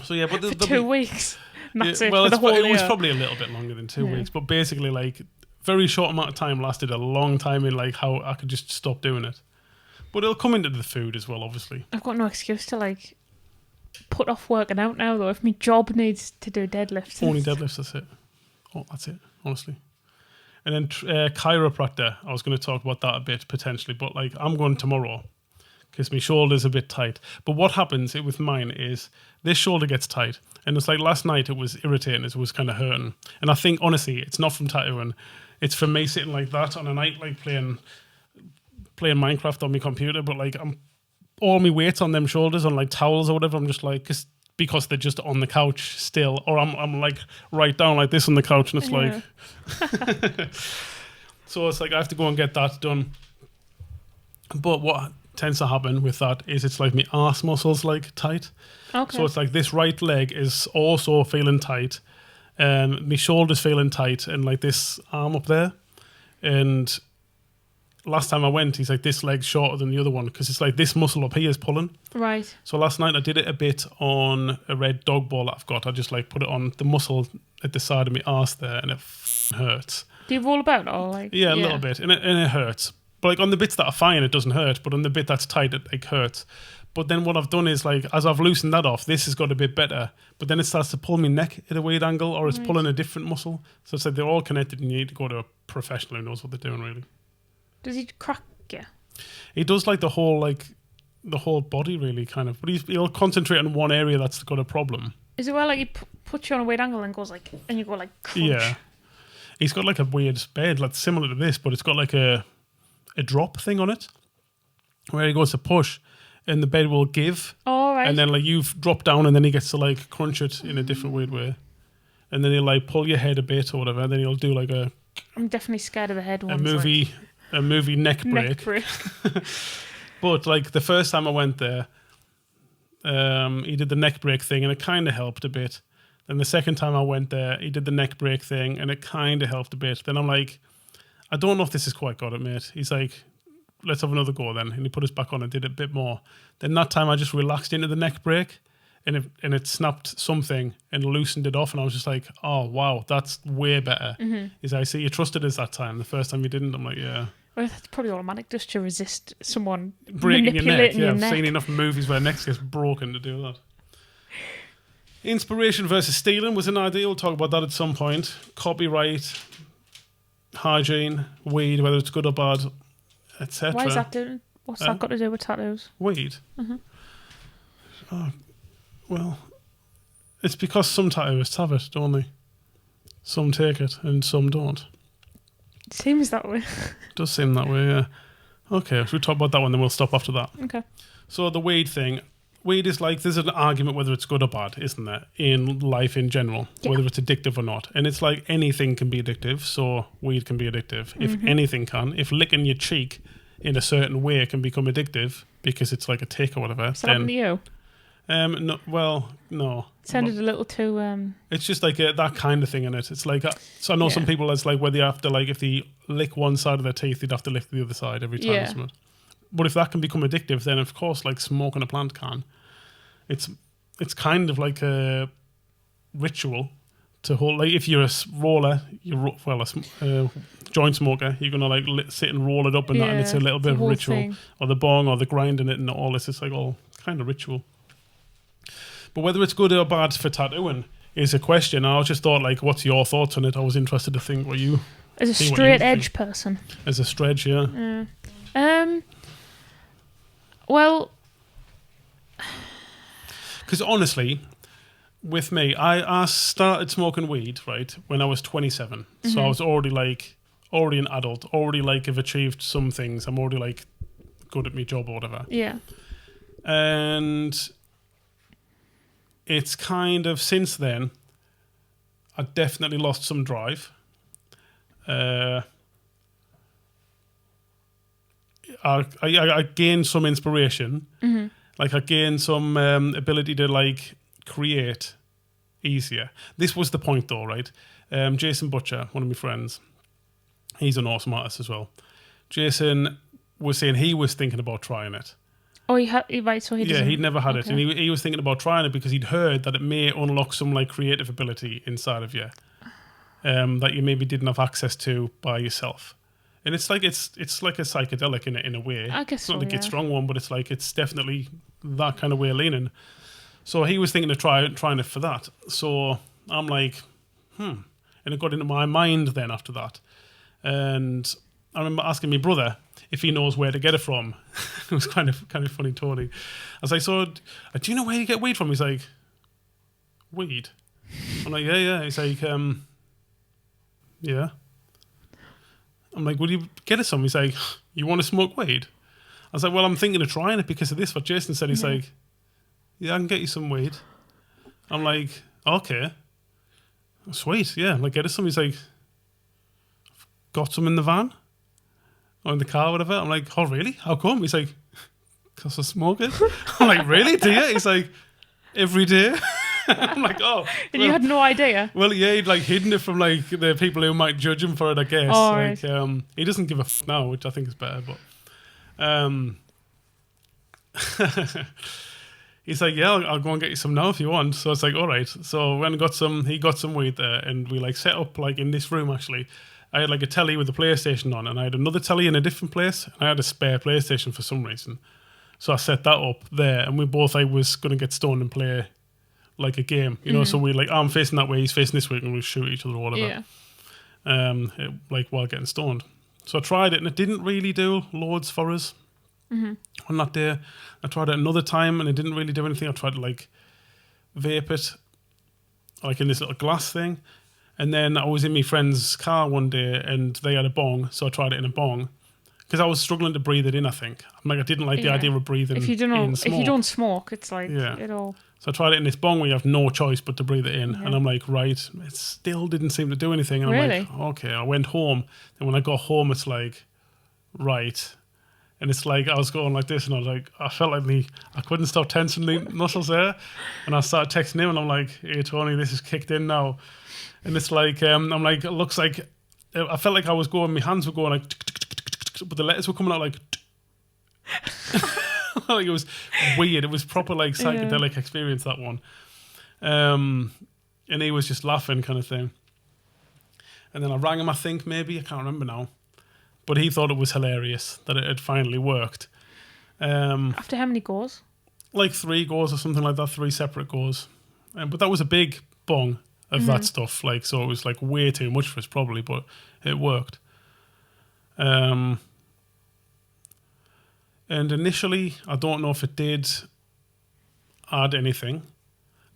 S1: So yeah, but
S2: for 2 weeks. That's it.
S1: Well,
S2: for the whole
S1: it
S2: year.
S1: was probably a little bit longer than 2 weeks, but basically, like, very short amount of time lasted a long time in like how I could just stop doing it. But it'll come into the food as well, obviously.
S2: I've got no excuse to like put off working out now, though. If my job needs to do deadlifts,
S1: only deadlifts. That's it. Oh, that's it. Honestly. And then chiropractor. I was going to talk about that a bit potentially, but like I'm going tomorrow because my shoulder's a bit tight. But what happens with mine is this shoulder gets tight. And it's like last night it was irritating. It was kind of hurting. And I think, honestly, it's not from tattooing. It's from me sitting like that on a night, like playing Minecraft on my computer. But like I'm all my weight's on them shoulders on like towels or whatever. I'm just like, because they're just on the couch still. Or I'm like right down like this on the couch. And it's like... So it's like I have to go and get that done. But what tends to happen with that is it's like my arse muscles like tight.
S2: Okay.
S1: So it's like this right leg is also feeling tight. My shoulder's feeling tight and like this arm up there. And last time I went, he's like, this leg's shorter than the other one because it's like this muscle up here is pulling.
S2: Right.
S1: So last night I did it a bit on a red dog ball that I've got. I just like put it on the muscle at the side of my arse there and it hurts.
S2: Do you roll about or like?
S1: Yeah, a little bit. And it hurts. But like on the bits that are fine, it doesn't hurt. But on the bit that's tight, it like hurts. But then what I've done is like, as I've loosened that off, this has got a bit better. But then it starts to pull my neck at a weird angle or it's pulling a different muscle. So it's like they're all connected and you need to go to a professional who knows what they're doing really.
S2: Does he crack you?
S1: He does like the whole body really kind of. But he'll concentrate on one area that's got a problem.
S2: Is it where like he puts you on a weird angle and goes like, and you go like crunch?
S1: Yeah. He's got like a weird bed, like similar to this, but it's got like a drop thing on it where he goes to push and the bed will give.
S2: Oh, right.
S1: And then like you've dropped down and then he gets to like crunch it in a different weird way. And then he'll like pull your head a bit or whatever. And then he'll do like
S2: I'm definitely scared of the head ones.
S1: A movie neck break. But like the first time I went there, he did the neck break thing and it kind of helped a bit. Then the second time I went there, he did the neck break thing and it kind of helped a bit. Then I'm like, I don't know if this is quite got it, mate. He's like, let's have another go then. And he put us back on and did it a bit more. Then that time I just relaxed into the neck break and it snapped something and loosened it off. And I was just like, oh, wow, that's way better. He's like, see, you trusted us that time. The first time you didn't. I'm like, yeah.
S2: Well, that's probably automatic just to resist someone
S1: breaking your neck. Yeah,
S2: your
S1: I've
S2: neck.
S1: seen enough movies where necks gets broken to do that. Inspiration versus stealing was an idea. We'll talk about that at some point. Copyright, hygiene, weed, whether it's good or bad, etc.
S2: Why is that doing? What's that got to do with tattoos?
S1: Weed? Oh, well, it's because some tattooists have it, don't they? Some take it and some don't.
S2: It seems that way.
S1: It does seem that way, yeah. Okay, so we'll talk about that one, then we'll stop after that.
S2: Okay.
S1: So the weed thing. Weed is like, there's an argument whether it's good or bad, isn't there? In life in general, whether it's addictive or not. And it's like anything can be addictive, so weed can be addictive. If anything can. If licking your cheek in a certain way can become addictive because it's like a tick or whatever.
S2: Is that happened to you?
S1: No, well, no.
S2: It sounded a little too...
S1: It's just like that kind of thing in it. It's like, so I know some people, it's like where they have to, like, if they lick one side of their teeth, they'd have to lick the other side every time. Or something. But if that can become addictive, then of course, like smoking a plant can. It's kind of like a ritual, to hold. Like if you're a roller, joint smoker, you're gonna like sit and roll it up and that, and it's a little bit of ritual,
S2: thing.
S1: or the bong, or the grinding it, and all this. It's like all kind of ritual. But whether it's good or bad for tattooing is a question. I just thought, like, what's your thoughts on it? I was interested to think what you
S2: as a straight edge person.
S1: As a stretch, yeah.
S2: Well,
S1: because honestly, with me, I started smoking weed, right, when I was 27. So I was already an adult, already like have achieved some things. I'm already like good at my job or whatever.
S2: Yeah.
S1: And it's kind of since then, I definitely lost some drive. I gained some inspiration.
S2: Mm-hmm.
S1: Like I gained some ability to like create easier. This was the point though, right? Jason Butcher, one of my friends, he's an awesome artist as well. Jason was saying he was thinking about trying it.
S2: Oh, right, so he doesn't.
S1: Yeah, he'd never had it.
S2: Okay.
S1: And he was thinking about trying it because he'd heard that it may unlock some like creative ability inside of you that you maybe didn't have access to by yourself. And it's like a psychedelic in a way.
S2: I guess
S1: it's not
S2: so,
S1: like
S2: yeah.
S1: a strong one, but it's definitely that kind of way of leaning. So he was thinking of trying it for that. So I'm like, and it got into my mind then after that. And I remember asking my brother if he knows where to get it from. It was kind of funny, Tony. I was like, so do you know where you get weed from? He's like, weed? I'm like, yeah. He's like, yeah. I'm like, will you get us some? He's like, you want to smoke weed? I was like, well, I'm thinking of trying it because of this, what Jason said. He's like, yeah, I can get you some weed. I'm like, okay. Sweet, yeah. Like, get us some. He's like, got some in the van? Or in the car, whatever. I'm like, oh, really? How come? He's like, because I smoke it. I'm like, really? Do you? He's like, every day. I'm like, oh.
S2: And you had no idea?
S1: Well, yeah, he'd like hidden it from like the people who might judge him for it, I guess.
S2: Oh,
S1: like,
S2: right.
S1: He doesn't give a f now, which I think is better. But he's like, yeah, I'll go and get you some now if you want. So it's like, all right. So when he got some weed there, and we like set up like in this room actually. I had like a telly with a PlayStation on, and I had another telly in a different place, and I had a spare PlayStation for some reason. So I set that up there, and we both was going to get stoned and play like a game, you know. So we like, I'm facing that way, he's facing this way, and we shoot each other or whatever. Yeah. Like while getting stoned. So I tried it, and it didn't really do loads for us on that day. I tried it another time, and it didn't really do anything. I tried to like vape it, like in this little glass thing. And then I was in my friend's car one day, and they had a bong, so I tried it in a bong because I was struggling to breathe it in. I think I didn't like the idea of breathing
S2: if you
S1: in smoke.
S2: If you don't smoke, it's like it all.
S1: So I tried it in this bong where you have no choice but to breathe it in, and I'm like, right, it still didn't seem to do anything. And
S2: Really?
S1: I'm like, okay. I went home, and when I got home, it's like, right. And it's like I was going like this, and I was like, I felt like I couldn't stop tensing the muscles there, and I started texting him, and I'm like, hey Tony, this is kicked in now. And it's like, I'm like, it looks like, I felt like I was going, my hands were going like, but the letters were coming out like, like it was weird. It was proper like psychedelic experience, that one. And he was just laughing kind of thing. And then I rang him, I think maybe, I can't remember now. But he thought it was hilarious that it had finally worked.
S2: After how many goes?
S1: Like 3 goes or something like that, 3 separate goes. But that was a big bong of that stuff, like, so it was like way too much for us probably, but it worked. And initially, I don't know if it did add anything,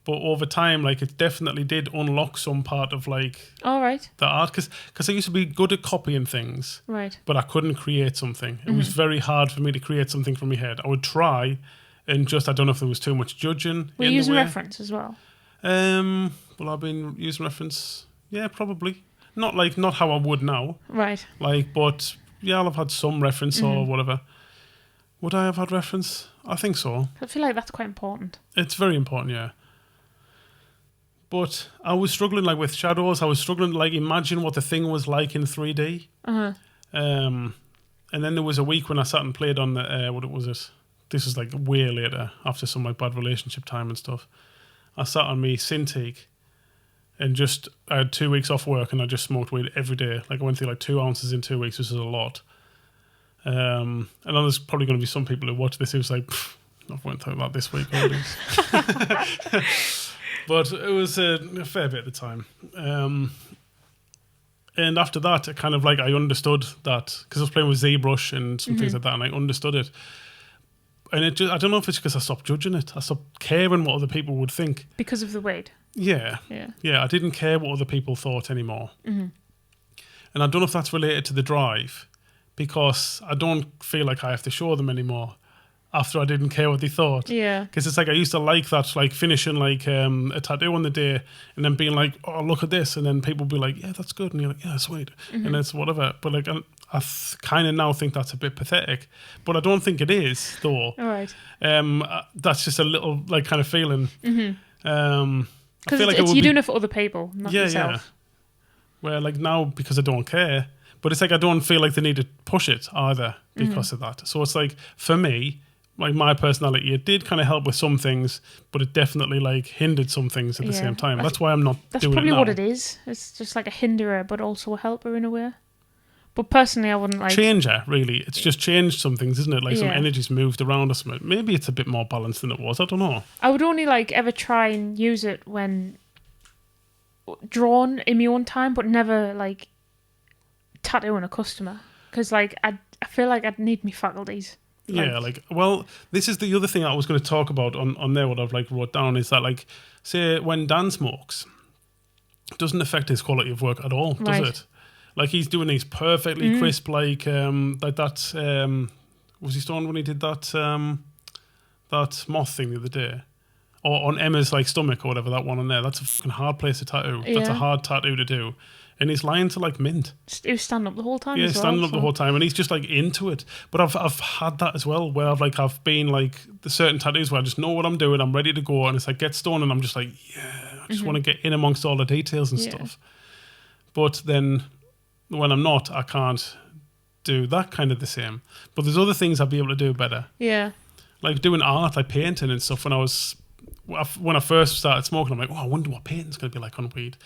S1: but over time, like, it definitely did unlock some part of like
S2: All right.
S1: the art, because I used to be good at copying things,
S2: Right.
S1: but I couldn't create something. It was very hard for me to create something from my head. I would try, and just I don't know if there was too much judging.
S2: Were you using reference as well?
S1: Well, I've been using reference. Yeah, probably. Not how I would now.
S2: Right.
S1: Like, but yeah, I'll have had some reference or whatever. Would I have had reference? I think so.
S2: I feel like that's quite important.
S1: It's very important, yeah. But I was struggling like with shadows. I was struggling to like imagine what the thing was like in 3D. And then there was a week when I sat and played on the what was it? This was like way later after some like bad relationship time and stuff. I sat on me Cintiq and just I had 2 weeks off work and I just smoked weed every day. Like I went through like 2 ounces in 2 weeks, which is a lot. And I know there's probably going to be some people who watch this who's like, I've went through that this week already. But it was a fair bit at the time. And after that, I kind of like, I understood that, because I was playing with ZBrush and some things like that, and I understood it. And it just, I don't know if it's because I stopped judging it. I stopped caring what other people would think.
S2: Because of the weight.
S1: Yeah. I didn't care what other people thought anymore. And I don't know if that's related to the drive, because I don't feel like I have to show them anymore after I didn't care what they thought.
S2: Yeah.
S1: Because it's like I used to like that, like finishing like a tattoo on the day and then being like, oh, look at this. And then people be like, yeah, that's good. And you're like, yeah, sweet. And it's whatever. But like I kind of now think that's a bit pathetic. But I don't think it is, though.
S2: All right.
S1: That's just a little like kind of feeling.
S2: Because like you're doing it for other people, not yourself. Yeah.
S1: Where like now, because I don't care, but it's like I don't feel like they need to push it either because of that. So it's like, for me, like my personality, it did kind of help with some things, but it definitely like hindered some things at the same time. That's why I'm not doing it now.
S2: That's probably what it is. It's just like a hinderer, but also a helper in a way. But personally, I wouldn't like...
S1: Changer, really. It's just changed some things, isn't it? Like some energy's moved around or something. Maybe it's a bit more balanced than it was. I don't know.
S2: I would only like ever try and use it when drawn in my own time, but never like tattooing a customer. Because like I feel like I'd need my faculties.
S1: Well, this is the other thing I was going to talk about on there, what I've like wrote down, is that like, say when Dan smokes, it doesn't affect his quality of work at all, does it? Like he's doing these perfectly crisp, like that, was he stoned when he did that that moth thing the other day? Or on Emma's like stomach or whatever, that one on there. That's a fucking hard place to tattoo. Yeah. That's a hard tattoo to do. And he's lying to like mint.
S2: He was standing up the whole time.
S1: Yeah, standing up the whole time, and he's just like into it. But I've had that as well, where I've been like the certain tattoos where I just know what I'm doing, I'm ready to go, and it's like get stoned, and I'm just like, yeah, I just want to get in amongst all the details and stuff. But then when I'm not, I can't do that kind of the same. But there's other things I'd be able to do better. Yeah, like doing art, like painting and stuff. When I first started smoking, I'm like, oh, I wonder what painting's going to be like on weed.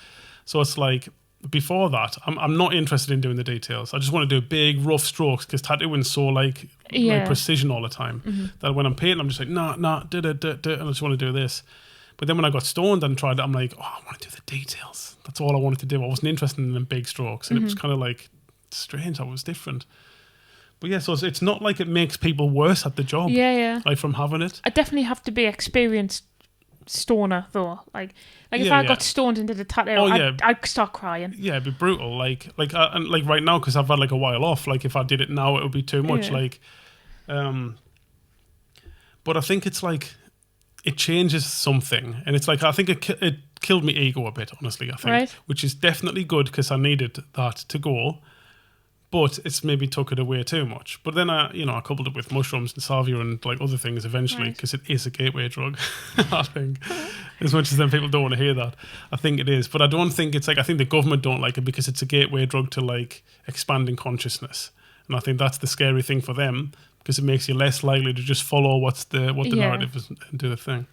S1: So it's like, before that, I'm not interested in doing the details. I just want to do big, rough strokes, because tattooing's so like precision all the time that when I'm painting, I'm just like, nah, and I just want to do this. But then when I got stoned and tried it, I'm like, oh, I want to do the details. That's all I wanted to do. I wasn't interested in them big strokes, and it was kind of like strange. I was different. But yeah, so it's not like it makes people worse at the job. Yeah. Like from having it.
S2: I definitely have to be experienced stoner though. Like if I got stoned and did a tattoo, I'd start crying.
S1: Yeah, it'd be brutal. And like right now, because I've had like a while off. Like if I did it now, it would be too much. But I think it's like it changes something, and it's like I think it killed me ego a bit, honestly. I think, which is definitely good because I needed that to go. But it's maybe took it away too much. But then I coupled it with mushrooms and Sativa and like other things eventually, because it is a gateway drug. I think, as much as then people don't want to hear that, I think it is. But I don't think it's like, I think the government don't like it because it's a gateway drug to like expanding consciousness, and I think that's the scary thing for them, because it makes you less likely to just follow what the narrative is and do the thing.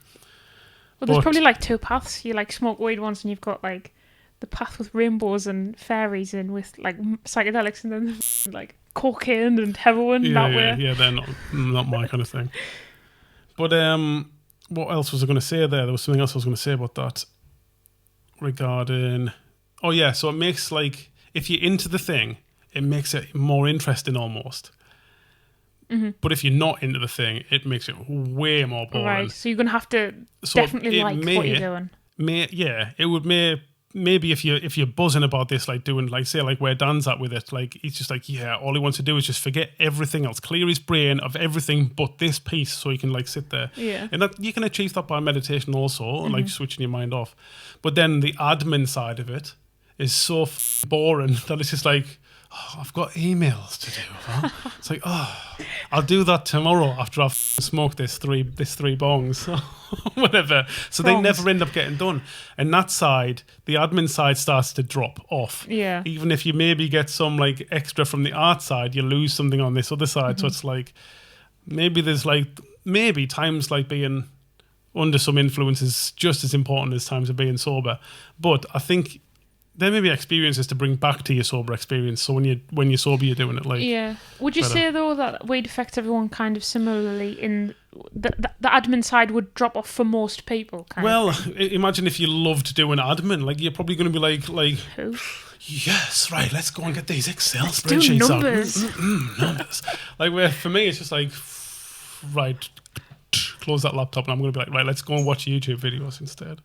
S2: Well, there's probably like two paths. You like smoke weed once, and you've got like the path with rainbows and fairies and with like psychedelics, and then like cocaine and heroin that way.
S1: Yeah, they're not my kind of thing. But what else was I going to say there? There was something else I was going to say about that regarding... Oh yeah, so it makes like, if you're into the thing, it makes it more interesting almost. But if you're not into the thing, it makes it way more boring. Right,
S2: so you're going to have to definitely like what you're doing.
S1: It would maybe if you're buzzing about this, like doing like, say like where Dan's at with it, like he's just like, yeah, all he wants to do is just forget everything else, clear his brain of everything but this piece, so he can like sit there. Yeah, and that you can achieve that by meditation also, like switching your mind off. But then the admin side of it is so boring that it's just like, oh, I've got emails to do. Huh? It's like, oh, I'll do that tomorrow after I've smoked this three bongs, whatever. So they never end up getting done. And that side, the admin side, starts to drop off. Yeah. Even if you maybe get some like extra from the art side, you lose something on this other side. So it's like, maybe there's like, maybe times like being under some influence is just as important as times of being sober. But I think there may be experiences to bring back to your sober experience. So when you're sober, you're doing it like
S2: Would you
S1: better.
S2: say though that weed affects everyone kind of similarly? In the admin side would drop off for most people.
S1: Well, imagine if you loved doing admin. Like you're probably going to be like.
S2: Who?
S1: Yes, right. Let's go and get these Excel
S2: Let's do
S1: spreadsheets
S2: numbers.
S1: out. Numbers. Like where for me, it's just like right. Close that laptop, and I'm going to be like, right. Let's go and watch YouTube videos instead.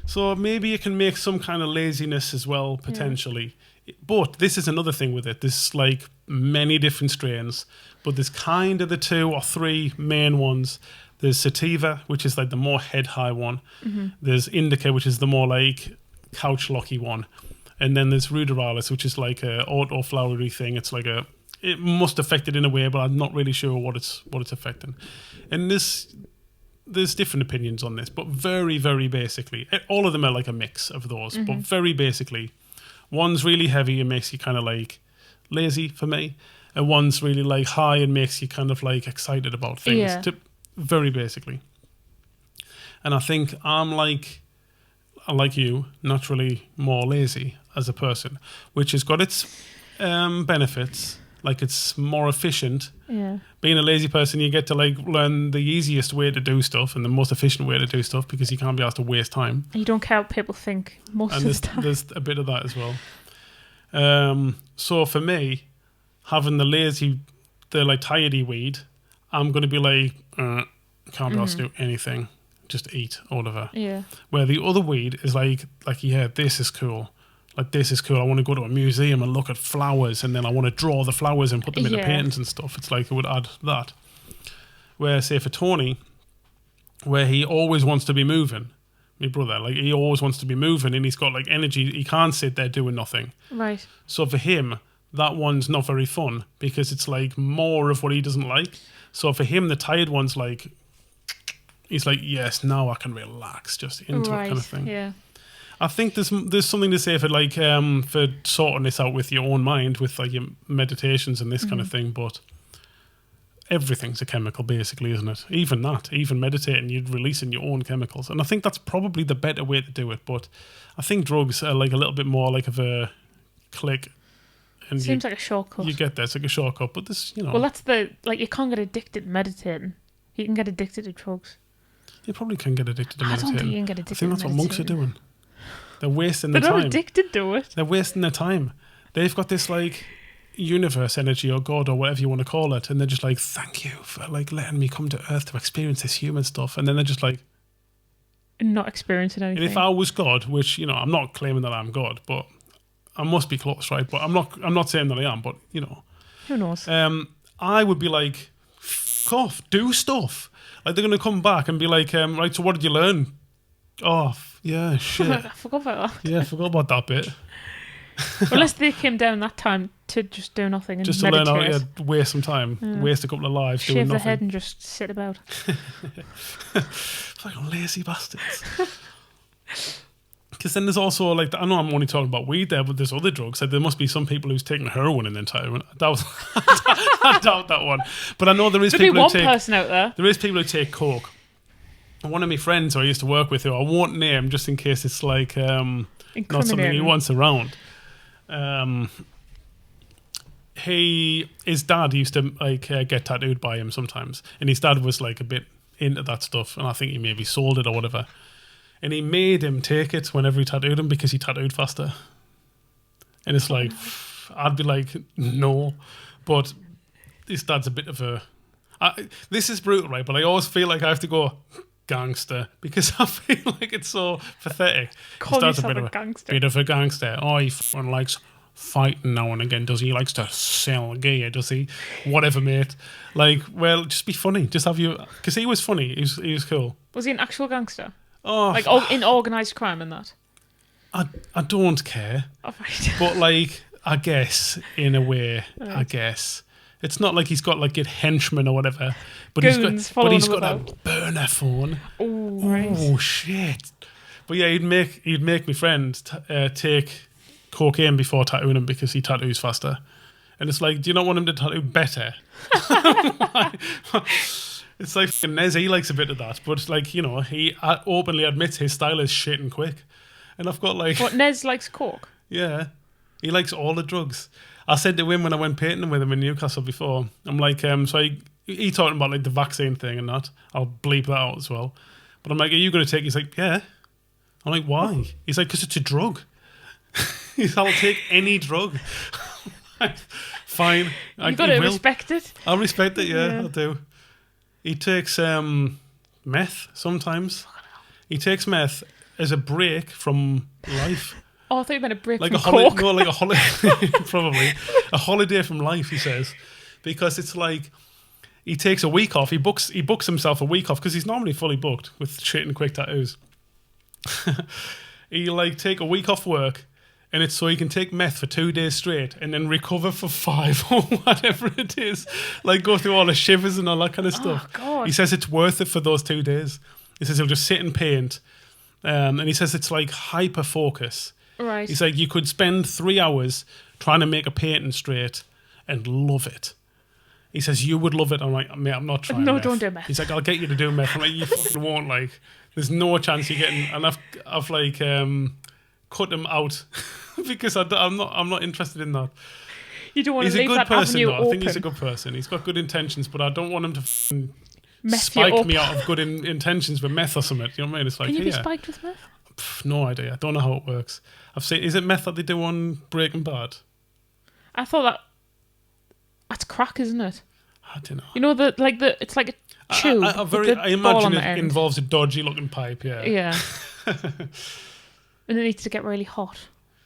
S1: So maybe you can make some kind of laziness as well, potentially. Yeah. But this is another thing with it. There's like many different strains, but there's kind of the 2 or 3 main ones. There's Sativa, which is like the more head high one. Mm-hmm. There's Indica, which is the more like couch locky one. And then there's Ruderalis, which is like a auto flowery thing. It's like it must affect it in a way, but I'm not really sure what it's affecting. And there's different opinions on this, but very, very basically, all of them are like a mix of those. Mm-hmm. But very basically, one's really heavy and makes you kind of like lazy for me, and one's really like high and makes you kind of like excited about things.
S2: Yeah.
S1: Very basically. And I think I like you, naturally more lazy as a person, which has got its benefits. Like it's more efficient.
S2: Yeah. Being
S1: a lazy person, you get to like learn the easiest way to do stuff and the most efficient way to do stuff because you can't be asked to waste time.
S2: You don't care what people think most of the time.
S1: There's a bit of that as well. So for me, having the like tiredly weed, I'm going to be like, can't be asked to do anything, just eat or whatever.
S2: Yeah.
S1: Where the other weed is like yeah, this is cool. Like, this is cool. I want to go to a museum and look at flowers, and then I want to draw the flowers and put them into paintings and stuff. It's like it would add that. Where, say, for Tony, where he always wants to be moving, my brother, like, he always wants to be moving, and he's got, like, energy. He can't sit there doing nothing.
S2: Right.
S1: So for him, that one's not very fun because it's, like, more of what he doesn't like. So for him, the tired one's, like, he's like, yes, now I can relax just into it kind of thing.
S2: Yeah.
S1: I think there's something to say for like for sorting this out with your own mind, with like your meditations and this kind of thing. But everything's a chemical, basically, isn't it? Even meditating, you're releasing your own chemicals, and I think that's probably the better way to do it. But I think drugs are like a little bit more like of a click. And
S2: seems like a shortcut.
S1: You get there, it's like a shortcut, but this,
S2: Well, that's you can't get addicted to meditating. You can get addicted to drugs.
S1: You probably can get addicted to meditating.
S2: I don't think you can get addicted to meditating.
S1: I think that's what monks are doing. They're wasting their
S2: time.
S1: They're
S2: not addicted to it.
S1: They're wasting their time. They've got this like universe energy or God or whatever you want to call it, and they're just like, thank you for like letting me come to Earth to experience this human stuff. And then they're just like,
S2: not experiencing anything.
S1: And if I was God, which I'm not claiming that I'm God, but I must be close, right? But I'm not saying that I am, but
S2: who knows?
S1: I would be like, f off, do stuff. Like they're gonna come back and be like, right, so what did you learn? Oh, yeah, shit.
S2: I forgot about that.
S1: Yeah, I forgot about that bit.
S2: Unless they came down that time to just do nothing and
S1: just
S2: meditate.
S1: To learn how to waste some time, waste a couple of lives
S2: shave
S1: doing nothing.
S2: Shave the head and just sit about.
S1: Fucking lazy bastards. Because then there's also like, I know I'm only talking about weed there, but there's other drugs. Like there must be some people who's taking heroin in their time. I doubt that one. But I know there is people who take.
S2: Person out there.
S1: There is people who take coke. And one of my friends who I used to work with, who I won't name just in case it's like not something he wants around. His dad used to like get tattooed by him sometimes, and his dad was like a bit into that stuff, and I think he maybe sold it or whatever. And he made him take it whenever he tattooed him because he tattooed faster. And it's like, I'd be like, no, but his dad's a bit of a. This is brutal, right? But I always feel like I have to go gangster because I feel like it's so pathetic.
S2: Call yourself a gangster.
S1: Bit of a gangster. Oh, he likes fighting now and again. Does he? He likes to sell gear? Does he? Whatever, mate. Like, well, just be funny. Just have you, because he was funny. He was cool.
S2: Was he an actual gangster?
S1: Oh,
S2: like in organised crime and that.
S1: I don't care.
S2: Oh, right.
S1: But like, I guess in a way, right. I guess. It's not like he's got like a henchman or whatever, but he's got a burner phone.
S2: Oh, right.
S1: Oh shit! But yeah, he'd make my friend take cocaine before tattooing him because he tattoos faster. And it's like, do you not want him to tattoo better? It's like fucking Nez, he likes a bit of that, but like, you know, he openly admits his style is shit and quick. And I've got like...
S2: What, Nez likes coke?
S1: Yeah. He likes all the drugs. I said to him when I went painting with him in Newcastle before, I'm like, he talking about like the vaccine thing and that. I'll bleep that out as well. But I'm like, are you going to take? He's like, yeah. I'm like, why? He's like, because it's a drug. He's like, I'll take any drug. Fine.
S2: You got to respect it.
S1: I'll respect it, yeah, I do. He takes meth sometimes. He takes meth as a break from life.
S2: Oh, I thought you meant a break
S1: like
S2: from
S1: coke.
S2: coke.
S1: No, like a holiday, probably. A holiday from life, he says. Because it's like, he takes a week off. He books himself a week off because he's normally fully booked with shit and quick tattoos. He like take a week off work, and it's so he can take meth for 2 days straight and then recover for 5 or whatever it is. Like go through all the shivers and all that kind of stuff.
S2: Oh, God.
S1: He says it's worth it for those 2 days. He says he'll just sit and paint. And he says it's like hyper focus.
S2: Right.
S1: He's like, you could spend 3 hours trying to make a painting straight and love it. He says, you would love it. I'm like, mate, I'm not trying
S2: No,
S1: meth.
S2: don't do meth.
S1: He's like, I'll get you to do meth. I'm like, you fucking won't. Like, there's no chance you're getting... And I've like, cut him out because I'm not interested in that.
S2: You don't want
S1: He's
S2: to
S1: a
S2: leave
S1: good
S2: that
S1: person,
S2: avenue
S1: though.
S2: open.
S1: I think he's a good person. He's got good intentions, but I don't want him to
S2: Mess
S1: spike
S2: you up.
S1: me out of good intentions with meth or something. You know what I mean? It's like,
S2: Can you be
S1: yeah.
S2: spiked with meth?
S1: No idea. I don't know how it works. I've seen. Is it meth that they do on Breaking Bad?
S2: I thought that's crack, isn't it?
S1: I don't know.
S2: You know it's like a tube.
S1: I imagine it involves a dodgy looking pipe. Yeah.
S2: Yeah. And it needs to get really hot.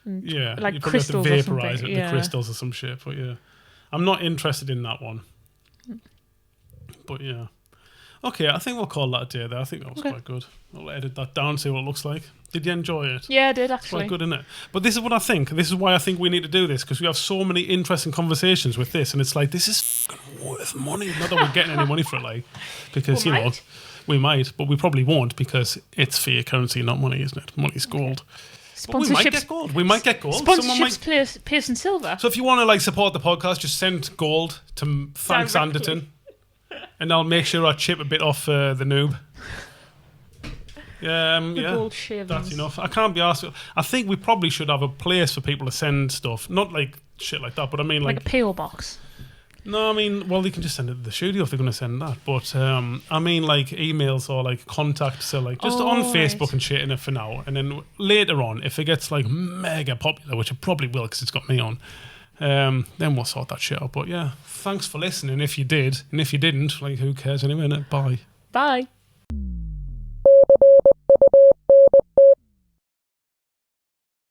S2: And
S1: Yeah.
S2: like
S1: you probably have to
S2: crystals or
S1: vaporize
S2: something.
S1: it with crystals or some shit. But yeah, I'm not interested in that one. But yeah. Okay, I think we'll call that a day there. I think that was quite good. I'll edit that down, see what it looks like. Did you enjoy it?
S2: Yeah, I did
S1: It's
S2: actually.
S1: quite good, isn't it? But this is what I think. This is why I think we need to do this, because we have so many interesting conversations with this, and it's like, this is fucking worth money. Not that we're getting any money for it, like, because, we might, but we probably won't, because it's fiat currency, not money, isn't it? Money's gold. But we might get gold. We might get gold.
S2: Sponsorships pierce and silver.
S1: So if you want to like support the podcast, just send gold to Thanks Anderton. And I'll make sure I chip a bit off the noob.
S2: Gold shavings.
S1: That's enough. I can't be asked. I think we probably should have a place for people to send stuff. Not like shit like that, but I mean like
S2: a PO box.
S1: No, I mean, well, they can just send it to the studio if they're going to send that. But I mean like emails or like contact. So like just on Facebook and shit in it for now. And then later on, if it gets like mega popular, which it probably will because it's got me on, then we'll sort that shit out. But yeah, thanks for listening if you did. And if you didn't, like who cares anyway, innit? Bye.
S2: Bye.